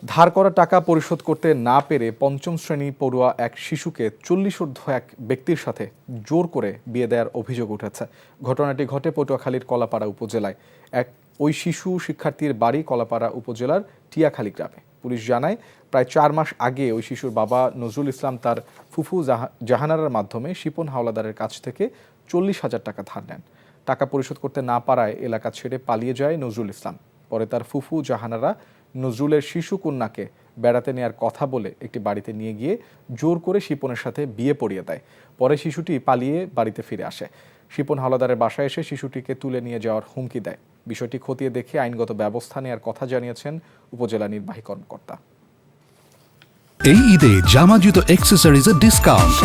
ধার করা টাকা পরিশোধ করতে না পেরে পঞ্চম শ্রেণী পড়ুয়া এক শিশুকে 40 এক ব্যক্তির সাথে জোর করে বিয়ে দেওয়ার অভিযোগ উঠেছে। ঘটনাটি ঘটে পটুয়াখালীর কলাপাড়া উপজেলায়। ওই শিশু শিক্ষার্থীর বাড়ি কলাপাড়া উপজেলার টিয়াখালী গ্রামে। পুলিশ জানায়, প্রায় 4 মাস আগে ওই শিশুর বাবা নজরুল ইসলাম তার ফুফু জাহানারার মাধ্যমে শিপন হাওলাদারের কাছ থেকে 40,000 টাকা ধার নেন। টাকা পরিশোধ করতে না পারায় এলাকা ছেড়ে পালিয়ে যায় নজরুল ইসলাম। পরে তার ফুফু জাহানারা নজরুলের শিশু কন্যাকে বেড়াতে নেওয়ার কথা বলে একটি বাড়িতে নিয়ে গিয়ে জোর করে শিপনের সাথে বিয়ে পড়িয়ে দেয়। পরে শিশুটি পালিয়ে বাড়িতে ফিরে আসে। শিপন হাওলাদারের বাসায় এসে শিশুটিকে তুলে নিয়ে যাওয়ার হুমকি দেয়। বিষয়টি খতিয়ে দেখে আইনগত ব্যবস্থা নেওয়ার কথা জানিয়েছেন উপজেলা নির্বাহী কর্মকর্তা। এই ঈদে জামা জুতো অ্যাক্সেসরিজের ডিসকাউন্ট।